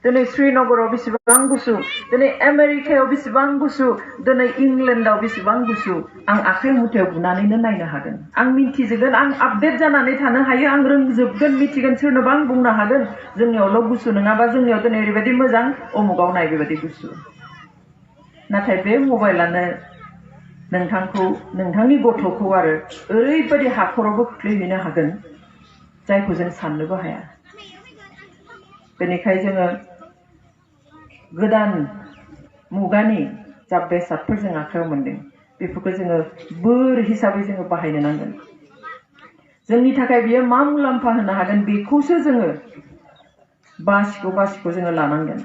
दिनै श्रीनगराव बेसेबां गुसु दिनै आमेरिकायाव बेसेबां गुसु दिनै इंलेन्डआव बेसेबां गुसु आं आखाइ मुथायाव बुनानैनो नायनो हागोन आं मिन्थिजोबगोन आं आपडेट जानानै थानो हायो आं रोंजोबगोन मिथिगोन सोरनोबा आं बुंनो हागोन जोंनियावल' गुसु नङाबा जोंनियाव दिनै ओरैबायदि मोजां अमुगाव नाय बेबायदि गुसु नाथाय बे मबाइलानो नोंथांखौ नोंथांनि गथ'खौ आरो ओरैबायदि हाखरावबो खोख्लैहैनो हागोन जायखौ जों साननोबो हाया बेनिखायनो जोङो गोदान मुगानि जा बेसादफोर जों आखायाव मोनदों बेफोरखौ जोङो बोर हिसाबै जोङो बाहायनो नांगोन जोंनि थाखाय बियो मा मुलाम्फा होनो हागोन बेखौसो जोङो बासिखौ जोङो लानांगोन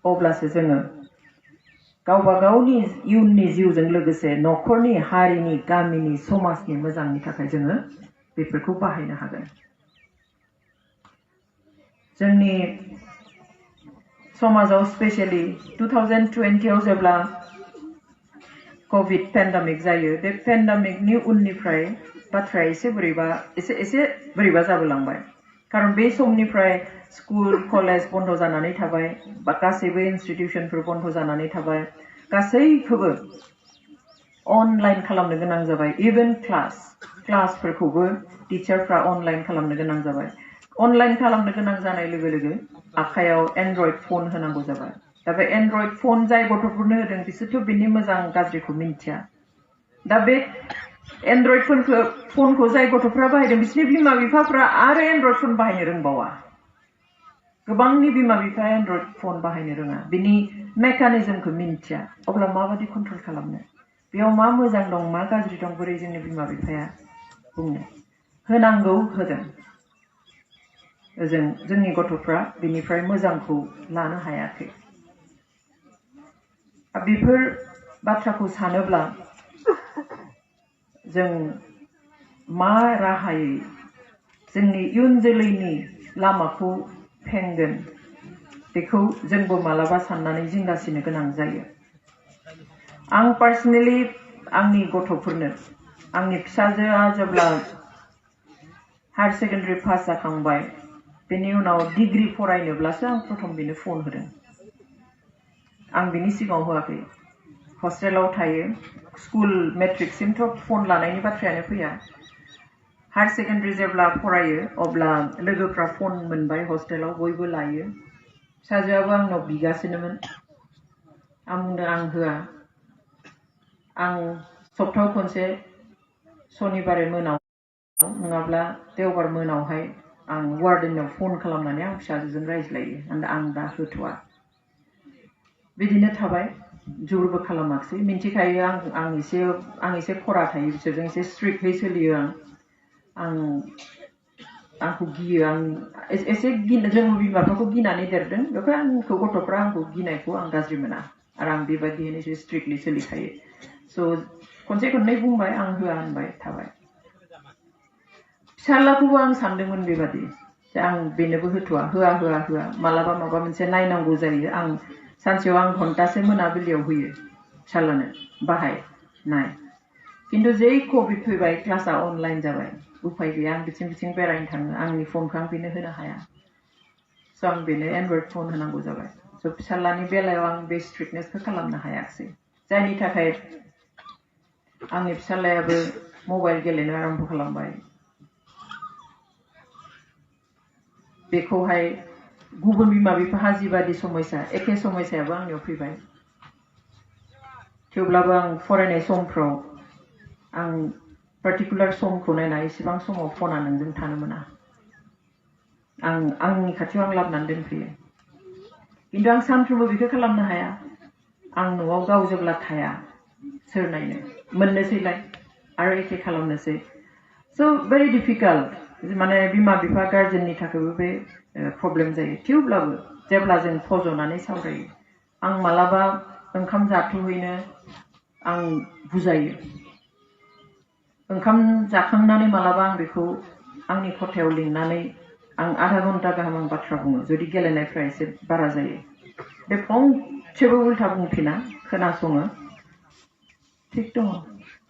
अब्लासो जोङो गावबा गावनि इयुननि जिउजों लोगोसे न'खरनि हारिनि गामिनि समाजनि मोजांनि थाखाय जोङो बेफोरखौ बाहायनो हागोन जोंनि समाजाव स्पेशली 2020 आव जेब्ला कोविड पेन्डेमिक जायो बे पेन्डेमिकनि उननिफ्राय बाथ्राया एसे बोरैबा जाबोलांबाय खारन बे समनिफ्राय स्कुल कलेज बन्द जानानै थाबाय बा गासैबो इनस्टिट्यूशनफोर बन्द जानानै थाबाय गासैखौबो अनलाइन खालामनो गोनां जाबाय इभेन क्लासफोरखौबो टीचारफ्रा अनलाइन खालामनो गोनां जाबाय अनलाइन खालामनो गोनां जानाय लोगो लोगो आखायाव एन्ड्रइड फन होनांगौ जाबाय दा बे एन्ड्रइड फन जाय गथ'फोरनो होदों बिसोरथ' बिनि मोजां गाज्रिखौ मिन्थिया दा बे एन्ड्रइड फनखौ जाय गथ'फ्रा बाहायदों बिसोरनि बिमा बिफाफ्रा आरो एन्ड्रइड फन बाहायनो रोंबावा गोबांनि बिमा बिफाया एन्ड्रइड फन बाहायनो रोङा बिनि मेकानिजमखौ मिन्थिया अब्ला माबायदि कन्ट्रल खालामनो बेयाव मा मोजां दं मा गाज्रि दं बोरै जोंनि बिमा बिफाया बुंनो होनांगौ होदों जोंनि गथ'फ्रा बिनिफ्राय मोजांखौ लानो हायाखै बेफोर बाथ्राखौ सानोब्ला जों मा राहायै जोंनि इयुन जोलैनि लामाखौ फेंगोन बेखौ जोंबो मालाबा साननानै जिंगासिनो गोनां जायो आं पार्सनेलि आंनि गथ'फोरनो आंनि फिसाजोआ जेब्ला हायर सेकेन्डारि पास जाखांबाय बेनि उनाव डिग्री फरायनोब्लासो आं प्रथम बेनो फन होदों आं बिनि सिगाङाव होआखै हस्टेलाव थायो स्कुल मेट्रिकसिमथ' फन लानायनि बाथ्रायानो फैया हायर सेकेन्डारि जेब्ला फरायो अब्ला लोगोफ्रा फन मोनबाय हस्टेलाव बयबो लायो फिसाजोआबो आंनाव बिगासिनोमोन आं बुंदों आं होआ आं सप्तायाव खनसे सनिबारे मोनाव नङाब्ला देवबार मोनावहाय आं वार्डेनाव फन खालामनानै आं फिसाजोजों रायज्लायो आं दा होथ'आ बिदिनो थाबाय जुरबो खालामाखिसै मिन्थिखायो आं एसे खरा थायो बिसोरजों एसे स्ट्रिक्टयै सोलियो आंखौ गियो आं एसे जों बिमा बिफाखौ गिनानै देरदों बेखौ आंखौ गथ'फ्रा आंखौ गिनायखौ आं गाज्रि मोना आरो आं बेबायदियैनो एसे स्ट्रिक्टलि सोलिखायो स' खनसे खननै बुंबाय आं होआ होनबाय थाबाय फिसाज्लाखौबो आं सानदोंमोन बेबादि जे आं बेनोबो होथ'आ होआ मालाबा माबा मोनसे नायनांगौ जायो आं सानसेयाव आं घन्टासे मोनाबिलियाव होयो फिसाज्लानो बाहाय नाय खिन्थु जै कभिड फैबाय क्लासा अनलाइन जाबाय उफाय गैया आं बिथिं बेरायनो थाङो आंनि फनखौ आं बेनो होनो हाया स' आं बेनो एन्ड्रइड फन होनांगौ जाबाय स' फिसाज्लानि बेलायाव आं बे स्ट्रिक्टनेसखौ खालामनो हायाखिसै जायनि थाखाय आंनि फिसाज्लायाबो मबाइल गेलेनो आरम्भ खालामबाय बेखौहाय गुबुन बिमा बिफाहा जिबादि समस्या एखे समस्यायाबो आंनियाव फैबाय थेवब्लाबो आं फरायनाय समफ्राव आं पार्टिकुलार समखौ नायना इसेबां समाव फना नोंजों थानो मोना आंनि खाथियाव आं लाबोनानै दोनफैयो खिन्थु आं सानफ्रोमबो बेखौ खालामनो हाया आं न'आव गाव जेब्ला थाया सोर नायनो मोननोसैलाय आरो एखे खालामनोसै स' भेरि डिफिकाल्ट माने बिमा बिफा गार्जेननि थाखायबो बे प्रब्लेम जायो थेवब्लाबो जेब्ला जों फज'नानै सावरायो आं मालाबा ओंखाम जाथ'हैनो आं बुजायो ओंखाम जाखांनानै मालाबा आं बेखौ आंनि खथायाव लिंनानै आं आधा घन्टा गाहाम आं बाथ्रा बुङो जुदि गेलेनायफ्रा एसे बारा जायो बे फंसेबो उल्था बुंफिना खोनासङो थिग दङ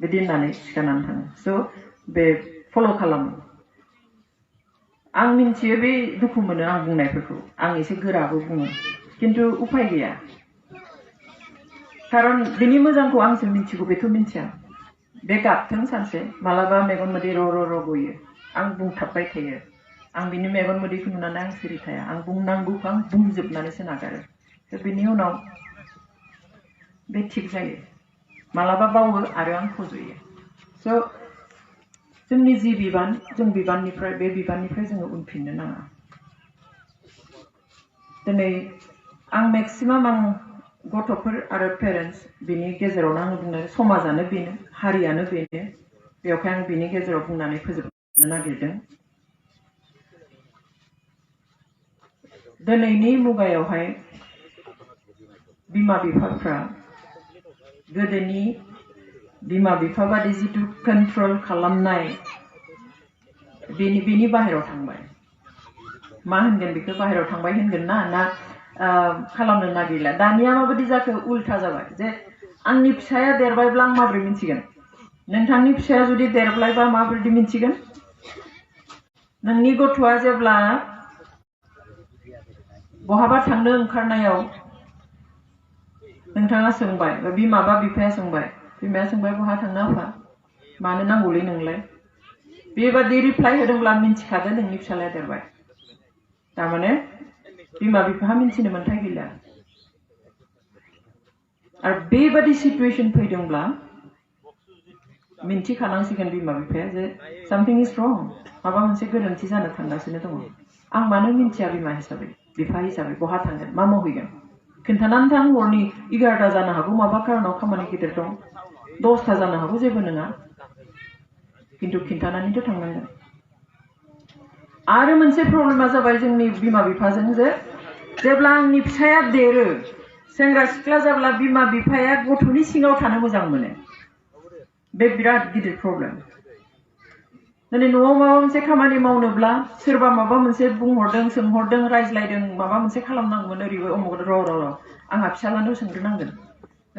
बिदि होननानै सिखारनानै थाङो स' बे फल' खालामो आं मिन्थियो बे दुखु मोनो आं बुंनायफोरखौ आं एसे गोराबो बुङो किन्तु उफाय गैया खारन बिनि मोजांखौ आंसो मिन्थिगौ बेथ' मिन्थिया बे गाबथों सानसे मालाबा मेगन मोदै र' र' र' गयो आं बुंथाबबाय थायो आं बिनि मेगन मोदैखौ नुनानै आं सिरि थाया आं बुंनांगौखौ आं बुंजोबनानैसो नागारो बिनि उनाव बे थिग जायो मालाबा बावो आरो आं फज'यो स' जोंनि जि बिबान जों बिबाननिफ्राय बे बिबाननिफ्राय जोङो उनफिननो नाङा दिनै आं मेक्सिमाम आं गथ'फोर आरो पेरेन्टस बिनि गेजेरावनो आं बुंनो समाजानो बेनो हारियानो बेनो बेवहाय आं बिनि गेजेराव बुंनानै फोजोबनो नागिरदों दिनैनि मुगायावहाय बिमा बिफाफ्रा गोदोनि बिमा बिफा बादि जिथु कन्ट्रल खालामनाय बेनि बाहेरायाव थांबाय मा होनगोन बेखौ बाहेरायाव थांबाय होनगोन ना खालामनो नागिरला दानिया माबायदि जाखो उल्था जाबाय जे आंनि फिसाया देरबायब्ला आं माबोरै मिन्थिगोन नोंथांनि फिसाया जुदि देरबायबा माबोरै मिन्थिगोन नोंनि गथ'आ जेब्ला बहाबा थांनो ओंखारनायाव नोंथाङा सोंबाय बा बिमा बा बिफाया सोंबाय बिमाया सोंबाय बहा थांनो आफा मानो नांगौलै नोंलाय बेबादि रिप्लाइ होदोंब्ला मिन्थिखागोन नोंनि फिसालाया देरबाय तारमाने बिमा बिफाहा मिन्थिनो मोन्थाय गैला आरो बेबादि सिचुएसन फैदोंब्ला मिन्थिखानांसिगोन बिमा बिफाया जे सामथिं इज रं माबा मोनसे गोरोन्थि जानो थांगासिनो दङ आं मानो मिन्थिया बिमा हिसाबै बिफा हिसाबै बहा थांगोन मा मावहैगोन खिन्थानानै थां हरनि 11टा जानो हागौ माबा कारनाव खामानि गिदिर दं 10टा जानो हागौ जेबो नङा किन्तु खिन्थानानैथ' थांनांगोन आरो मोनसे प्रब्लेमा जाबाय जोंनि बिमा बिफाजों जे जेब्ला आंनि फिसाया देरो सेंग्रा सिख्ला जाब्ला बिमा बिफाया गथ'नि सिङाव थानो मोजां मोनो बे बिराद गिदिर प्रब्लेम दिनै न'आव माबा मोनसे खामानि मावनोब्ला सोरबा माबा मोनसे बुंहरदों सोंहरदों रायज्लायदों माबा मोनसे खालामनांगौमोन ओरैबो अमुक र' आंहा फिसालानो सोंग्रोनांगोन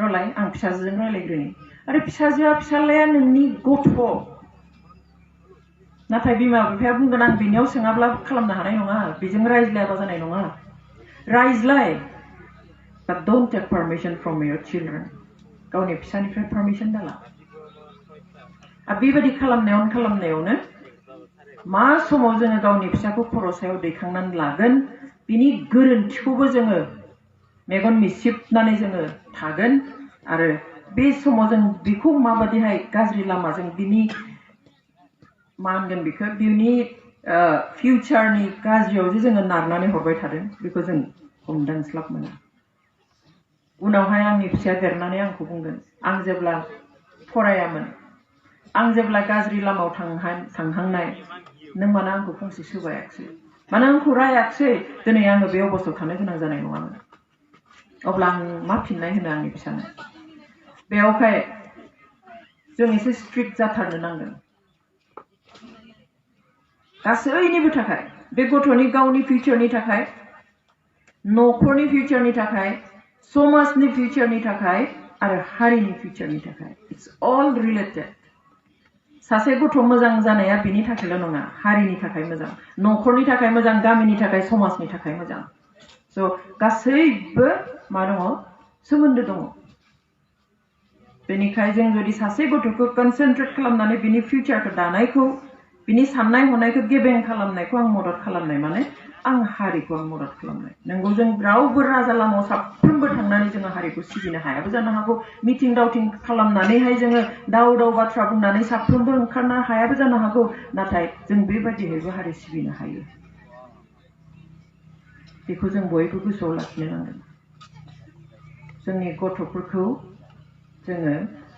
र'लाय आं फिसाजोजों रायज्लायग्रोनि आरो फिसाजोआ फिसालाया नोंनि गथ' नाथाय बिमा बिफाया बुंगोन आं बिनियाव सोङाब्ला खालामनो हानाय नङा बेजों रायज्लायाबा जानाय नङा रायज्लाय but don't take permission from your children गावनि फिसानिफ्राय पारमिसन दाला बेबायदि खालामनायावनो मा समाव जोङो गावनि फिसाखौ खर' सायाव दैखांनानै लागोन बिनि गोरोन्थिखौबो जोङो मेगन मिसिबनानै जोङो थागोन आरो बे समाव जों बेखौ माबादिहाय गाज्रि लामाजों बिनि मा होनगोन बेखौ बिनि फिउचारनि गाज्रियाव जे जोङो नारनानै हरबाय थादों बेखौ जों हमदांस्लाब मोना उनावहाय आंनि फिसाया देरनानै आंखौ बुंगोन आं जेब्ला फरायामोन आं जेब्ला गाज्रि लामायाव थांहांनाय नों मानो आंखौ फंसे सोबायाखसै मानो आंखौ रायाखसै दिनै आङो बे अबस्थायाव थानो गोनां जानाय नङामोन अब्ला आं मा फिननाय होनो आंनि फिसानो बेयावहाय जों एसे स्ट्रिक्ट जाथारनो नांगोन गासैनिबो थाखाय बे गथ'नि गावनि फिउचारनि थाखाय न'खरनि फिउचारनि थाखाय समाजनि फिउचारनि थाखाय आरो हारिनि फिउचारनि थाखाय इट्स अल रिलेटेड सासे गथ' मोजां जानाया बिनि थाखायल' नङा हारिनि थाखाय मोजां न'खरनि थाखाय मोजां गामिनि थाखाय समाजनि थाखाय मोजां स' गासैबो मा दङ सोमोन्दो दङ बेनिखायनो जों जुदि सासे गथ'खौ कनसेन्ट्रेट खालामनानै बिनि फिउचारखौ दानायखौ बिनि साननाय हनायखौ गेबें खालामनायखौ आं मदद खालामनाय माने आं हारिखौ आं मदद खालामनाय नंगौ जों रावबो राजा लामायाव साफ्रोमबो थांनानै जोङो हारिखौ सिबिनो हायाबो जानो हागौ मिथिं दावथिं खालामनानैहाय जोङो दाव बाथ्रा बुंनानै साफ्रोमबो ओंखारनो हायाबो जानो हागौ नाथाय जों बेबायदिहैबो हारि सिबिनो हायो बेखौ जों बयबो गोसोआव लाखिनो नांगोन जोंनि गथ'फोरखौ जोङो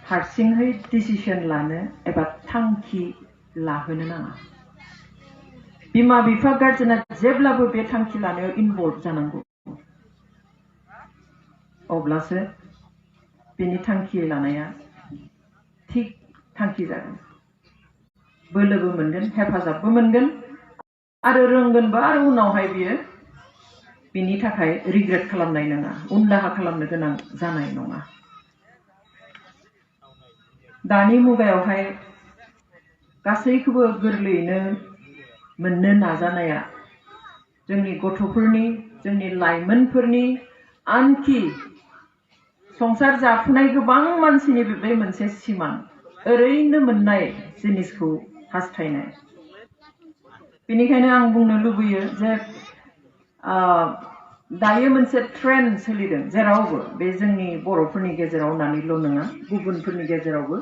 हारसिङै डिसिसन लानो एबा थांखि लाहोनो नाङा बिमा बिफा गार्जेना जेब्लाबो बे थांखि लानायाव इनभल्भ जानांगौ अब्लासो बिनि थांखि लानाया थिग थांखि जागोन बोलोबो मोनगोन हेफाजाबबो मोनगोन आरो रोंगोनबो आरो उनावहाय बियो बिनि थाखाय रिग्रेट खालामनाय नङा उनदाहा खालामनो गोनां जानाय नङा दानि मुगायावहाय गासैखौबो गोरलैयैनो मोननो नाजानाया जोंनि गथ'फोरनि जोंनि लाइमोनफोरनि आनखि संसार जाफुनाय गोबां मानसिनि बे मोनसे सिमां ओरैनो मोननाय जिनिसखौ हास्थायनाय बेनिखायनो आं बुंनो लुबैयो जे दायो मोनसे ट्रेन्ड सोलिदों जेरावबो बे जोंनि बर'फोरनि गेजेराव होननानैल' नङा गुबुनफोरनि गेजेरावबो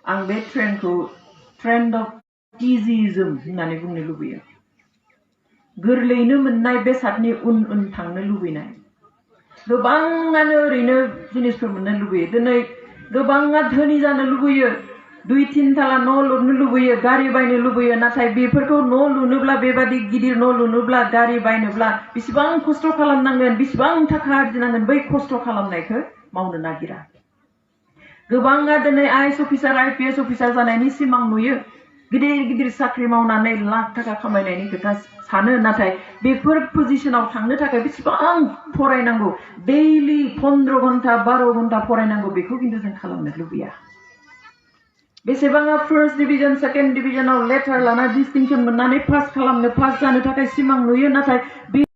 आं बे ट्रेन्डखौ ट्रेन्ड अफ इजिइज्म होननानै बुंनो लुबैयो गोरलैनो मोननाय बेसादनि उन उन थांनो लुबैनाय गोबाङानो ओरैनो जिनिसफोर मोननो लुबैयो दिनै गोबाङा धोनि जानो लुबैयो 2-3 ताला न' लुनो लुबैयो गारि बायनो लुबैयो नाथाय बेफोरखौ न' लुनोब्ला बेबादि गिदिर न' लुनोब्ला गारि बायनोब्ला बेसेबां खस्थ' खालामनांगोन बेसेबां थाखा आरजिनांगोन बै खस्थ' खालामनायखौ मावनो नागिरा गोबाङा दिनै आइएएस अफिसार आइपिएस अफिसार जानायनि सिमां नुयो गिदिर गिदिर साख्रि मावनानै लाख थाखा खामायनायनि खोथा सानो नाथाय बेफोर पजिशनाव थांनो थाखाय बेसेबां फरायनांगौ डेइलि 15 घन्टा 12 घन्टा फरायनांगौ बेखौ खिन्थु जों खालामनो लुबैया बेसेबाङा फार्स्ट डिभिजन सेकेन्ड डिभिजनाव लेटार लाना डिस्टिंक्शन मोननानै पास जानो थाखाय सिमां नुयो नाथाय